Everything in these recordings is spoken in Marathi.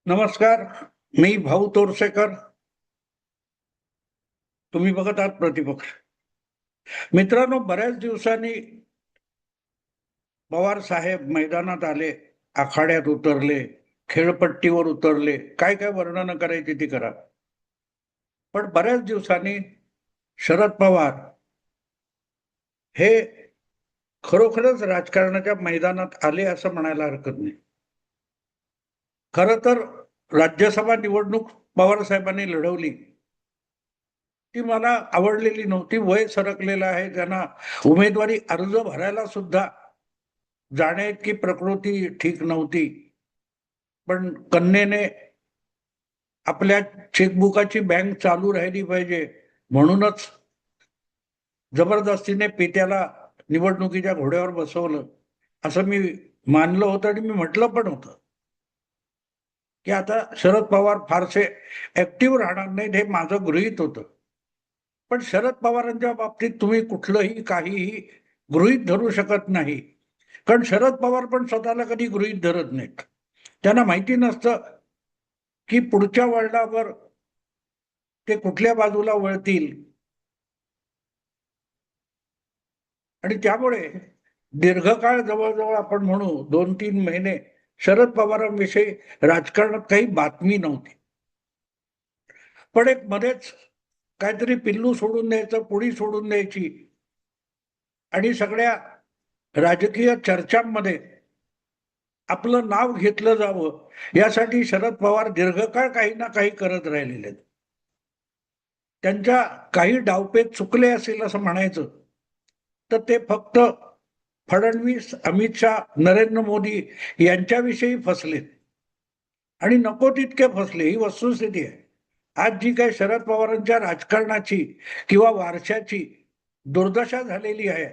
नमस्कार. मी भाऊ तोरसेकर. तुम्ही बघत आहात प्रतिपक्ष. मित्रांनो, बऱ्याच दिवसांनी पवार साहेब मैदानात आले, आखाड्यात उतरले, खेळपट्टीवर उतरले. काय काय वर्णन करायची ती करा. पण बऱ्याच दिवसांनी शरद पवार हे खरोखरच राजकारणाच्या मैदानात आले असं म्हणायला हरकत नाही. खरं तर राज्यसभा निवडणूक पवार साहेबांनी लढवली, ती मला आवडलेली नव्हती. वय सरकलेलं आहे, त्यांना उमेदवारी अर्ज भरायला सुद्धा जाण्याइतकी प्रकृती ठीक नव्हती. पण कन्येने आपल्या चेकबुकाची बँक चालू राहिली पाहिजे म्हणूनच जबरदस्तीने पित्याला निवडणुकीच्या घोड्यावर बसवलं, असं मी मानलं होतं आणि मी म्हटलं पण होतं की आता शरद पवार फारसे ऍक्टिव्ह राहणार नाहीत, हे माझं गृहीत होतं. पण शरद पवारांच्या बाबतीत तुम्ही कुठलंही काहीही गृहीत धरू शकत नाही. कारण शरद पवार पण स्वतःला कधी गृहीत धरत नाहीत. त्यांना माहिती नसतं की पुढच्या वळणावर ते कुठल्या बाजूला वळतील. आणि त्यामुळे दीर्घकाळ, जवळजवळ आपण म्हणू 2-3 महिने, शरद पवारांविषयी राजकारणात काही बातमी नव्हती. पण एक मध्येच काहीतरी पिल्लू सोडून द्यायचं, पुडी सोडून द्यायची आणि सगळ्या राजकीय चर्चांमध्ये आपलं नाव घेतलं जावं यासाठी शरद पवार दीर्घकाळ काही ना काही करत राहिलेले आहेत. त्यांच्या काही डावपेच चुकले असेल असं म्हणायचं तर ते फक्त फडणवीस, अमित शहा, नरेंद्र मोदी यांच्याविषयी फसलेत आणि नको तितके फसले, ही वस्तुस्थिती आहे. आज जी काही शरद पवारांच्या राजकारणाची किंवा वारशाची दुर्दशा झालेली आहे,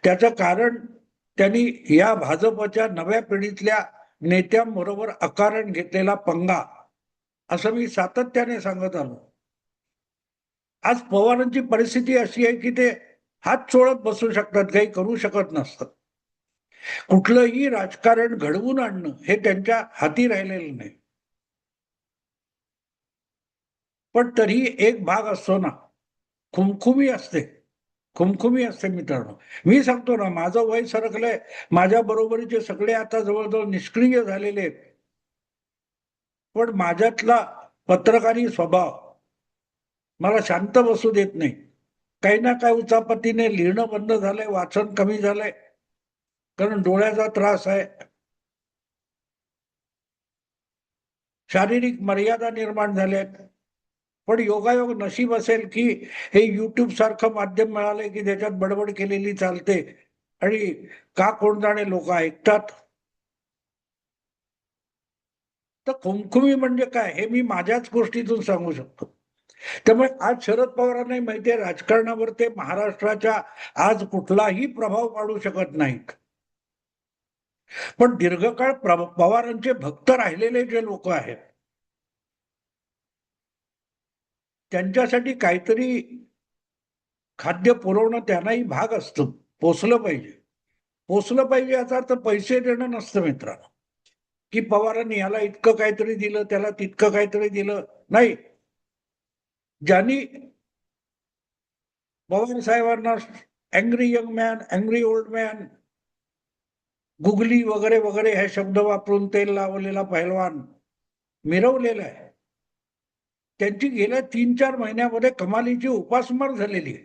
त्याचं कारण त्यांनी या भाजपच्या नव्या पिढीतल्या नेत्यांबरोबर अकारण घेतलेला पंगा, असं मी सातत्याने सांगत आलो. आज पवारांची परिस्थिती अशी आहे की ते हात चोळत बसू शकतात, काही करू शकत नसतात. कुठलंही राजकारण घडवून आणणं हे त्यांच्या हाती राहिलेलं नाही. पण तरी एक भाग असतो ना, खुमखुमी असते. खुमखुमी असते मित्रांनो. मी सांगतो ना, माझं वय सरकलंय, माझ्या बरोबरीचे सगळे आता जवळजवळ निष्क्रिय झालेले आहेत. पण माझ्यातला पत्रकारी स्वभाव मला शांत बसू देत नाही. काही ना काही उचापतीने लिहिणं बंद झालंय, वाचन कमी झालंय, कारण डोळ्याचा त्रास आहे, शारीरिक मर्यादा निर्माण झाल्या आहेत. पण योगायोग नशीब असेल की हे युट्यूब सारखं माध्यम मिळालंय की त्याच्यात बडबड केलेली चालते आणि का कोण जाणे लोक ऐकतात. तर खुमखुमी म्हणजे काय हे मी माझ्याच गोष्टीतून सांगू शकतो. त्यामुळे आज शरद पवारांनाही माहिती आहे राजकारणावर ते महाराष्ट्राच्या आज कुठलाही प्रभाव पाडू शकत नाहीत. पण दीर्घकाळ पवारांचे भक्त राहिलेले जे लोक आहेत त्यांच्यासाठी काहीतरी खाद्य पुरवणं त्यांनाही भाग असतं. पोचलं पाहिजे. पोचलं पाहिजे याचा अर्थ पैसे देणं नसतं मित्रांनो, की पवारांनी याला इतकं काहीतरी दिलं, त्याला तितकं काहीतरी दिलं. नाही, ज्यांनी पवार साहेबांना angry young man, angry old man, googly वगैरे वगैरे हे शब्द वापरून तेल लावलेला पहिलवान मिरवलेला आहे, त्यांची गेल्या 3-4 महिन्यामध्ये कमालीची उपासमार झालेली आहे.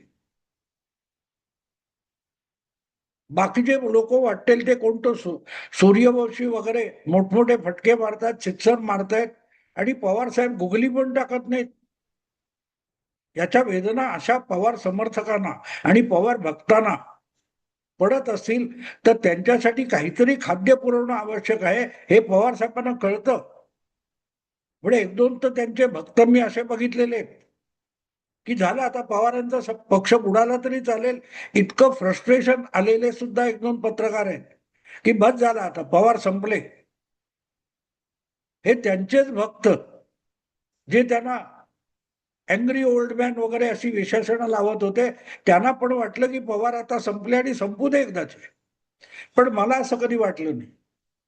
बाकीचे लोक वाटतील ते कोणतं सूर्यवंशी वगैरे मोठमोठे फटके मारतात, सिक्सर मारतायत आणि पवार साहेब गुगली पण टाकत नाहीत. याच्या वेदना अशा पवार समर्थकांना आणि पवार भक्तांना पडत असतील तर त्यांच्यासाठी काहीतरी खाद्य पुरवणं आवश्यक आहे हे पवार साहेबांना कळतं. म्हणजे 1-2 तर त्यांचे भक्त मी असे बघितलेले की झालं आता पवारांचा पक्ष बुडाला तरी चालेल, इतकं फ्रस्ट्रेशन आलेले सुद्धा 1-2 पत्रकार आहेत की बस झाला आता पवार संपले. हे त्यांचेच भक्त जे त्यांना अँग्री ओल्ड मॅन वगैरे अशी विशेषणं लावत होते, त्यांना पण वाटलं की पवार आता संपले आणि संपू दे एकदाचे. पण मला असं कधी वाटलं नाही.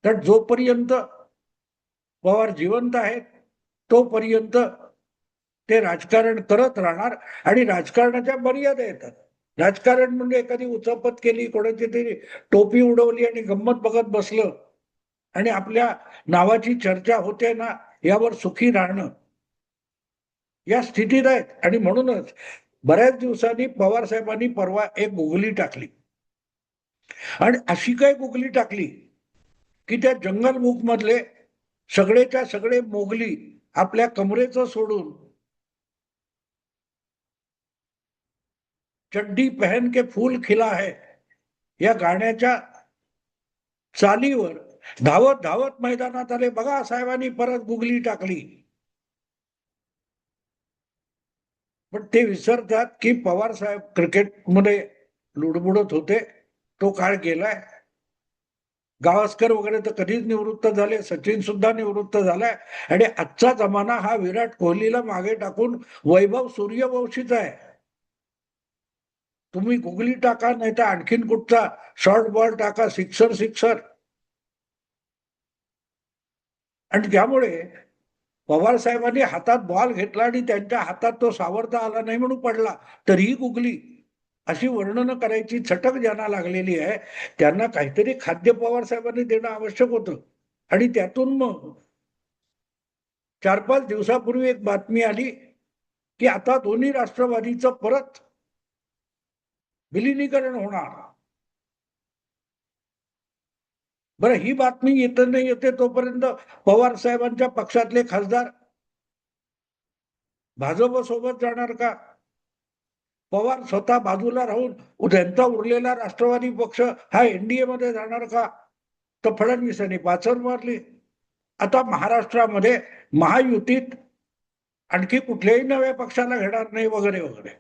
कारण जोपर्यंत पवार जिवंत आहेत तोपर्यंत ते राजकारण करत राहणार आणि राजकारणाच्या मर्यादा येतात. राजकारण म्हणजे एखादी उचापत केली, कोणाची तरी टोपी उडवली आणि गंमत बघत बसलं आणि आपल्या नावाची चर्चा होते ना यावर सुखी राहणं, या स्थितीत आहेत. आणि म्हणूनच बऱ्याच दिवसांनी पवार साहेबांनी परवा एक गुगली टाकली आणि अशी काय गुगली टाकली की त्या जंगल बुक मधले सगळेच्या सगळे मोगली आपल्या कमरेचं सोडून चड्डी पहन के फूल खिला है या गाण्याच्या चालीवर धावत धावत मैदानात आले. बघा साहेबांनी परत गुगली टाकली. पण ते विसरतात की पवार साहेब क्रिकेटमध्ये लुडबुडत होते, तो काळ गेलाय. गावस्कर वगैरे तर कधीच निवृत्त झाले, सचिन सुद्धा निवृत्त झालाय आणि आजचा जमाना हा विराट कोहलीला मागे टाकून वैभव सूर्यवंशीचा आहे. तुम्ही गुगली टाका, नाही तर आणखीन कुठचा शॉर्ट बॉल टाका, सिक्सर सिक्सर. आणि त्यामुळे पवार साहेबांनी हातात बॉल घेतला आणि त्यांच्या हातात तो सावरता आला नाही म्हणून पडला, तरीही गुगली, अशी वर्णनं करायची छटक ज्यांना लागलेली आहे त्यांना काहीतरी खाद्य पवार साहेबांनी देणं आवश्यक होतं. आणि त्यातून मग 4-5 दिवसापूर्वी एक बातमी आली की आता दोन्ही राष्ट्रवादीचं परत विलिनीकरण होणार. बरं, ही बातमी येत नाही येते तोपर्यंत पवार साहेबांच्या पक्षातले खासदार भाजप सोबत जाणार का? पवार स्वतः बाजूला राहून त्यांचा उरलेला राष्ट्रवादी पक्ष हा एनडीए मध्ये जाणार का? तर फडणवीसांनी पाचर मारली. आता महाराष्ट्रामध्ये महायुतीत आणखी कुठल्याही नव्या पक्षाला घेणार नाही वगैरे वगैरे.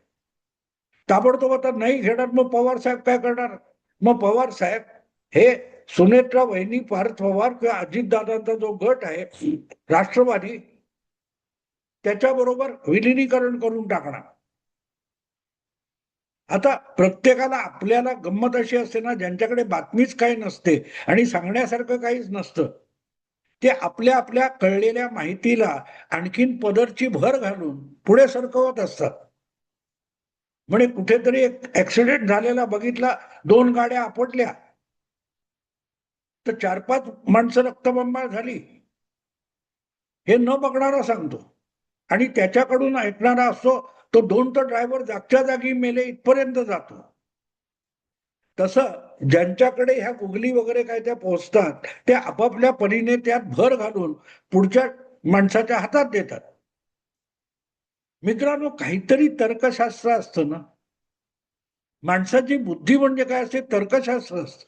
ताबडतोब आता नाही घेणार, मग पवार साहेब काय करणार? मग पवार साहेब हे सुनेत्रा वहिनी, पार्थ पवार किंवा अजितदादांचा जो गट आहे राष्ट्रवादी, त्याच्याबरोबर विलिनीकरण करून टाकणार. आता प्रत्येकाला आपल्याला गंमत अशी असते ना, ज्यांच्याकडे बातमीच काही नसते आणि सांगण्यासारखं काहीच नसतं, ते आपल्या आपल्या कळलेल्या माहितीला आणखीन पदरची भर घालून पुढे सरकवत असतात. म्हणजे कुठेतरी एक ऍक्सिडेंट झालेला बघितला, 2 गाड्या आपटल्या, तर 4-5 माणसं रक्तबंबाळ झाली, हे न बघणारा सांगतो. आणि त्याच्याकडून ऐकणारा असतो तो 2 तर ड्रायव्हर जागच्या जागी मेले इथपर्यंत जातो. तसं ज्यांच्याकडे ह्या गुगली वगैरे काय त्या पोहोचतात, ते आपापल्या परीने त्यात भर घालून पुढच्या माणसाच्या हातात देतात. मित्रांनो, काहीतरी तर्कशास्त्र असतं ना. माणसाची बुद्धी म्हणजे काय असते? तर्कशास्त्र असतं.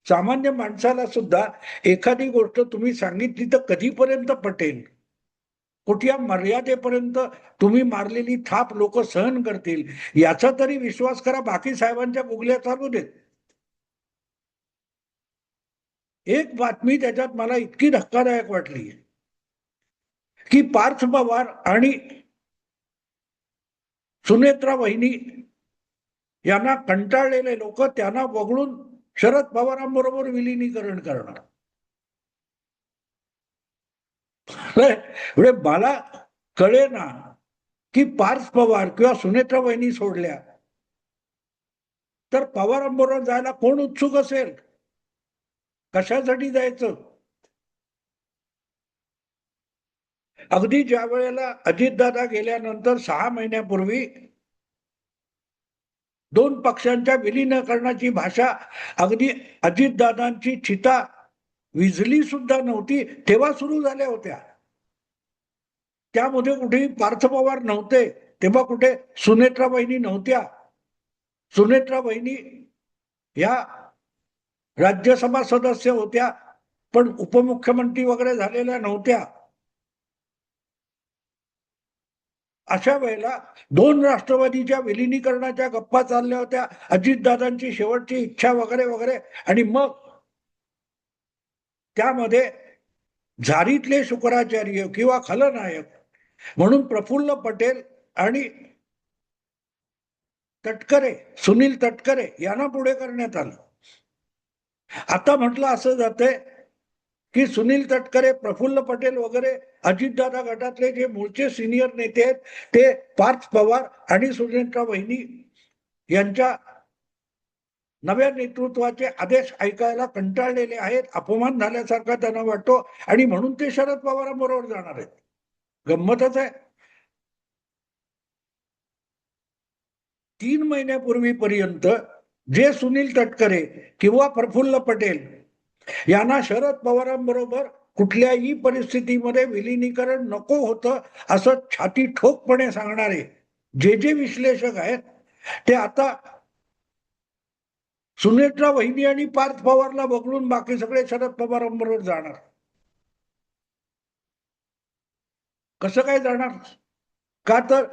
सामान्य माणसाला सुद्धा एखादी गोष्ट तुम्ही सांगितली तर कधीपर्यंत पटेल, कुठल्या मर्यादेपर्यंत तुम्ही मारलेली थाप लोक सहन करतील, याचा तरी विश्वास करा. बाकी साहेबांच्या गुगल्या चालू देत. एक बातमी त्याच्यात मला इतकी धक्कादायक वाटली की पार्थ पवार आणि सुनेत्रा वहिनी यांना कंटाळलेले लोक त्यांना वगळून शरद पवारांबरोबर विलिनीकरण करणार. म्हणजे मला कळे ना की पार्थ पवार किंवा सुनेत्रा वहिनी सोडल्या तर पवारांबरोबर जायला कोण उत्सुक असेल? कशासाठी जायचं? अगदी ज्या वेळेला अजितदादा गेल्यानंतर 6 महिन्यापूर्वी 2 पक्षांच्या विलीनीकरणाची भाषा, अगदी अजितदादांची चिता विझली सुद्धा नव्हती तेव्हा सुरू झाल्या होत्या. त्यामध्ये कुठेही पार्थ पवार नव्हते, तेव्हा कुठे सुनेत्रा वहिनी नव्हत्या. सुनेत्रा वहिनी या राज्यसभा सदस्य होत्या, पण उपमुख्यमंत्री वगैरे झालेल्या नव्हत्या. अशा वेळेला 2 राष्ट्रवादीच्या विलिनीकरणाच्या गप्पा चालल्या होत्या, अजितदादांची शेवटची इच्छा वगैरे वगैरे. आणि मग त्यामध्ये झारीतले शुक्राचार्य किंवा खलनायक म्हणून प्रफुल्ल पटेल आणि तटकरे, सुनील तटकरे यांना पुढे करण्यात आलं. आता म्हटलं असं जातंय की सुनील तटकरे, प्रफुल्ल पटेल वगैरे अजितदादा गटातले जे मूळचे सिनियर नेते आहेत ते पार्थ पवार आणि सुनेत्रा वहिनी यांच्या नव्या नेतृत्वाचे आदेश ऐकायला कंटाळलेले आहेत, अपमान झाल्यासारखा त्यांना वाटतो आणि म्हणून ते शरद पवारांबरोबर जाणार आहेत. गंमतच आहे. 3 महिन्यापूर्वीपर्यंत जे सुनील तटकरे किंवा प्रफुल्ल पटेल यांना शरद पवारांबरोबर कुठल्याही परिस्थितीमध्ये विलिनीकरण नको होतं असं छाती ठोकपणे सांगणारे जे विश्लेषक आहेत ते आता सुनेत्रा वहिनी आणि पार्थ पवारला वगळून बाकी सगळे शरद पवारांबरोबर जाणार. कसं काय जाणार? का तर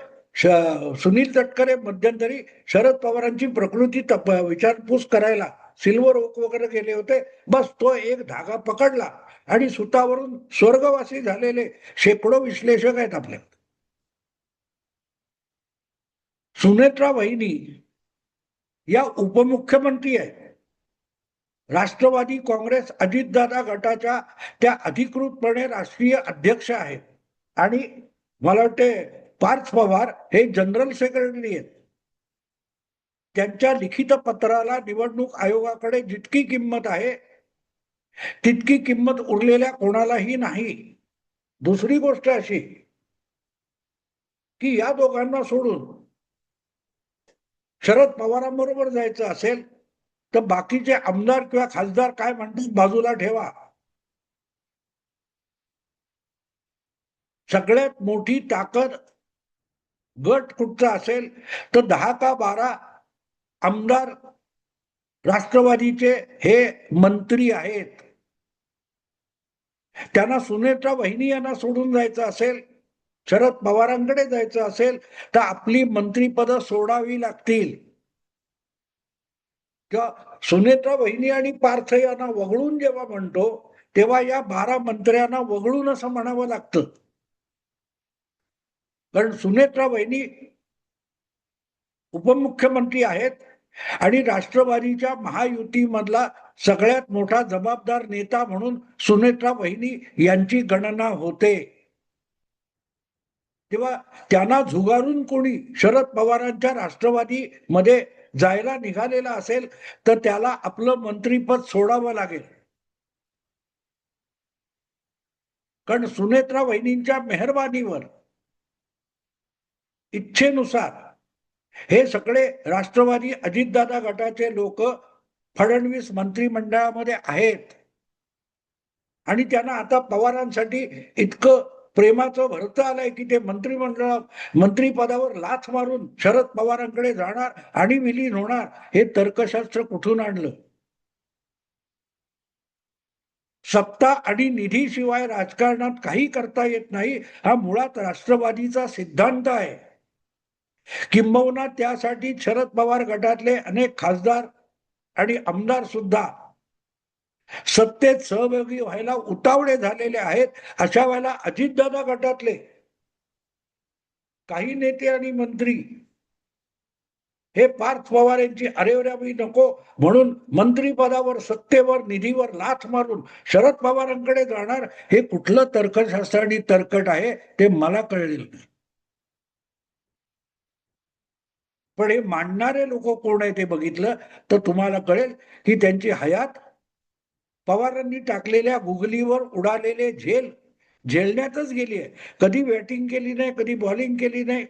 सुनील तटकरे मध्यंतरी शरद पवारांची प्रकृती विचारपूस करायला सिल्वर ओक वगैरे गेले होते. बस तो एक धागा पकडला आणि सुतावरून स्वर्गवासी झालेले शेकडो विश्लेषक आहेत आपल्या. सुनेत्रा वहिनी या उपमुख्यमंत्री आहेत. राष्ट्रवादी काँग्रेस अजितदादा गटाच्या त्या अधिकृतपणे राष्ट्रीय अध्यक्ष आहेत आणि मला वाटते पार्थ पवार हे जनरल सेक्रेटरी आहेत. त्यांच्या लिखित पत्राला निवडणूक आयोगाकडे जितकी किंमत आहे तितकी किंमत उरलेल्या कोणालाही नाही. दुसरी गोष्ट अशी की या दोघांना सोडून शरद पवारांबरोबर जायचं असेल तर बाकीचे आमदार किंवा खासदार काय म्हणतात बाजूला ठेवा. सगळ्यात मोठी ताकद गट कुठचा असेल तर 10 का 12 आमदार राष्ट्रवादीचे हे मंत्री आहेत. त्यांना सुनेत्रा वहिनी यांना सोडून जायचं असेल, शरद पवारांकडे जायचं असेल तर आपली मंत्रीपद सोडावी लागतील. किंवा सुनेत्रा वहिनी आणि पार्थ यांना वगळून जेव्हा म्हणतो तेव्हा या 12 मंत्र्यांना वगळून असं म्हणावं लागतं. कारण सुनेत्रा वहिनी उपमुख्यमंत्री आहेत आणि राष्ट्रवादीच्या महायुतीमधला सगळ्यात मोठा जबाबदार नेता म्हणून सुनेत्रा वहिनी यांची गणना होते. तेव्हा त्यांना झुगारून कोणी शरद पवारांच्या राष्ट्रवादी मध्ये जायला निघालेला असेल तर त्याला आपलं मंत्रीपद सोडावं लागेल. कारण सुनेत्रा वहिनींच्या मेहरबानीवर इच्छेनुसार हे सगळे राष्ट्रवादी अजितदादा गटाचे लोक फडणवीस मंत्रिमंडळामध्ये आहेत आणि त्यांना आता पवारांसाठी इतकं प्रेमाचं भरतं आलंय की ते मंत्रिपदावर लाथ मारून शरद पवारांकडे जाणार आणि विलीन होणार. हे तर्कशास्त्र कुठून आणलं? सत्ता आणि निधीशिवाय राजकारणात काही करता येत नाही हा मुळात राष्ट्रवादीचा सिद्धांत आहे. किंबहुना त्यासाठी शरद पवार गटातले अनेक खासदार आणि आमदार सुद्धा सत्तेत सहभागी व्हायला उतावळे झालेले आहेत. अशा वेळेला अजितदादा गटातले काही नेते आणि मंत्री हे पार्थ पवार यांची अरेवरावी नको म्हणून मंत्रीपदावर, सत्तेवर, निधीवर लाथ मारून शरद पवारांकडे जाणार. हे कुठलं तर्कशास्त्र आणि तर्कट आहे ते मला कळेल नाही. पण हे मांडणारे लोक कोण आहे ते बघितलं तर तुम्हाला कळेल की त्यांची हयात पवारांनी टाकलेल्या गुगलीवर उडालेले झेलण्यातच गेली आहे. कधी बॅटिंग केली नाही, कधी बॉलिंग केली नाही,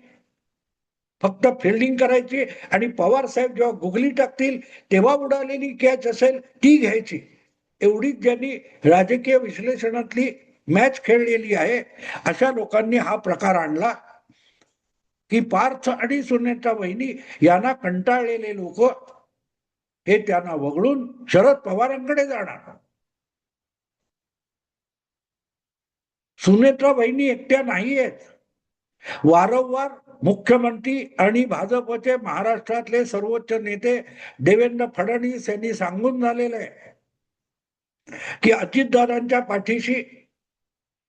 फक्त फिल्डिंग करायची आणि पवार साहेब जेव्हा गुगली टाकतील तेव्हा उडालेली कॅच असेल ती घ्यायची. एवढीच ज्यांनी राजकीय विश्लेषणातली मॅच खेळलेली आहे अशा लोकांनी हा प्रकार आणला की पार्थ आणि सुनेत्रा वहिनी यांना कंटाळलेले लोक हे त्यांना वगळून शरद पवारांकडे जाणार. सुनेत्रा वहिनी एकट्या नाही आहेत. वारंवार मुख्यमंत्री आणि भाजपचे महाराष्ट्रातले सर्वोच्च नेते देवेंद्र फडणवीस यांनी सांगून झालेलं आहे की अजितदादांच्या पाठीशी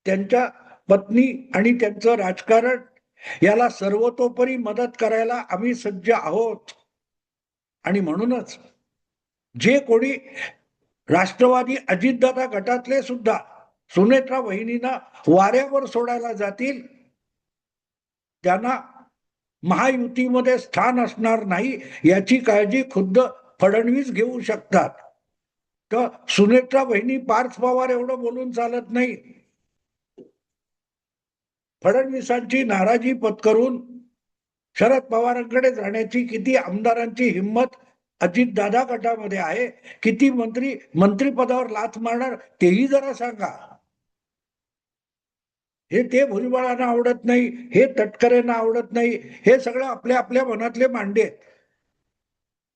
त्यांच्या पत्नी आणि त्यांचं राजकारण याला सर्वतोपरी मदत करायला आम्ही सज्ज आहोत. आणि म्हणूनच जे कोणी राष्ट्रवादी अजितदादा गटातले सुद्धा सुनेत्रा वहिनींना वाऱ्यावर सोडायला जातील, त्यांना महायुतीमध्ये स्थान असणार नाही याची काळजी खुद्द फडणवीस घेऊ शकतात. तर सुनेत्रा वहिनी पार्थ पवार एवढं बोलून चालत नाही. फडणवीसांची नाराजी पत्करून शरद पवारांकडे जाण्याची किती आमदारांची हिंमत अजितदादा गटामध्ये आहे, किती मंत्रिपदावर लाथ मारणार तेही जरा सांगा. हे ते भुजबळांना आवडत नाही, हे तटकरेंना आवडत नाही, हे सगळं आपल्या आपल्या मनातले मांडे आहेत.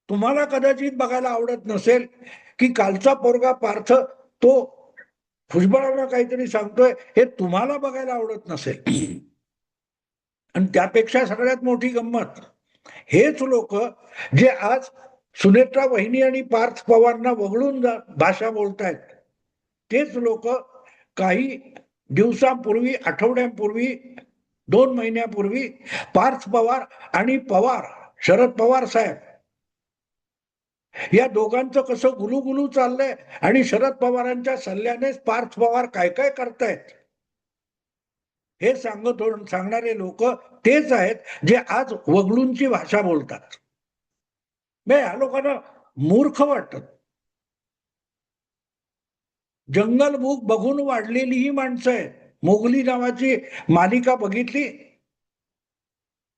तुम्हाला कदाचित बघायला आवडत नसेल की कालचा पोरगा पार्थ तो भुजबळांना काहीतरी सांगतोय, हे तुम्हाला बघायला आवडत नसेल. आणि त्यापेक्षा सगळ्यात मोठी गंमत, हेच लोक जे आज सुनेत्रा वहिनी आणि पार्थ पवारांना वगळून भाषा बोलतायत, तेच लोक काही दिवसांपूर्वी, आठवड्यांपूर्वी, 2 महिन्यापूर्वी पार्थ पवार आणि पवार, शरद पवार साहेब या दोघांचं कसं गुलूगुलू चाललंय आणि शरद पवारांच्या सल्ल्यानेच पार्थ पवार काय काय करतायत हे सांगणारे लोक तेच आहेत जे आज वगळूंची भाषा बोलतात. या लोकांना मूर्ख वाटत. जंगल बुक बघून वाढलेली ही माणसं आहेत. मोगली नावाची मालिका बघितली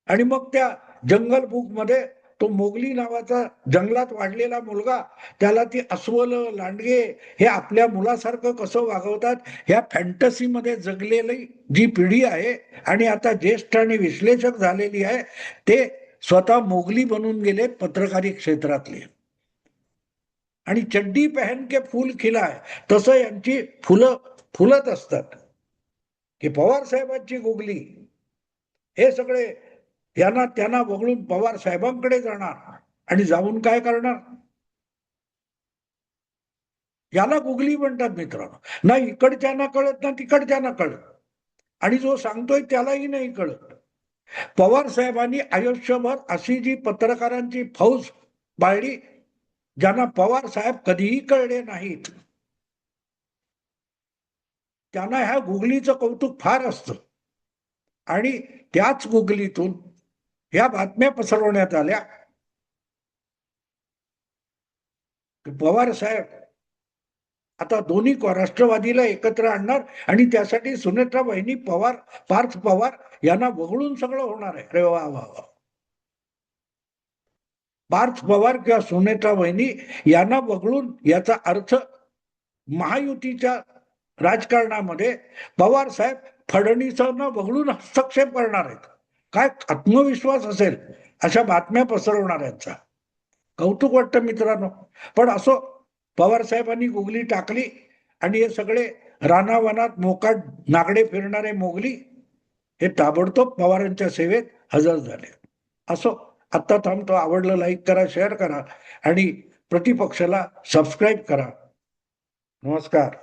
आणि मग त्या जंगल बुक मध्ये तो मोगली नावाचा जंगलात वाढलेला मुलगा, त्याला ती अस्वल, लांडगे हे आपल्या मुलासारखं कसं वागवतात, ह्या फॅन्टसीमध्ये जगलेली जी पिढी आहे आणि आता ज्येष्ठ आणि विश्लेषक झालेली आहे, ते स्वतः मोगली बनून गेले पत्रकारी क्षेत्रातले. आणि चड्डी पहन के फूल खिलाय तसं यांची फुलं फुलत असतात की पवार साहेबांची गुगली. हे सगळे यांना त्यांना वगळून पवार साहेबांकडे जाणार आणि जाऊन काय करणार, याला गुगली म्हणतात मित्रांनो. ना इकडच्यांना कळत ना तिकडच्यांना कळत, आणि जो सांगतोय त्यालाही नाही कळत. पवार साहेबांनी आयुष्यभर अशी जी पत्रकारांची फौज बाळली ज्यांना पवार साहेब कधीही कळले नाहीत, त्यांना ह्या गुगलीचं कौतुक फार असतं. आणि त्याच गुगलीतून ह्या बातम्या पसरवण्यात आल्या की पवार साहेब आता दोन्ही राष्ट्रवादीला एकत्र आणणार आणि त्यासाठी सुनेत्रा वहिनी पवार, पार्थ पवार यांना वगळून सगळं होणार आहे. अरे वा वा वा. पार्थ पवार किंवा सुनेत्रा वहिनी यांना वगळून याचा अर्थ महायुतीच्या राजकारणामध्ये पवार साहेब फडणवीसांना वगळून हस्तक्षेप करणार आहेत. काय आत्मविश्वास असेल अशा बातम्या पसरवणाऱ्यांचा. कौतुक वाटतं मित्रांनो. पण असो, पवार साहेबांनी गुगली टाकली आणि हे सगळे रानावनात मोकाट नागडे फिरणारे मोगली हे ताबडतोब पवारांच्या सेवेत हजर झाले. असो, आत्ता थांबतो. आवडलं लाईक करा, शेअर करा आणि प्रतिपक्षाला सबस्क्राईब करा. नमस्कार.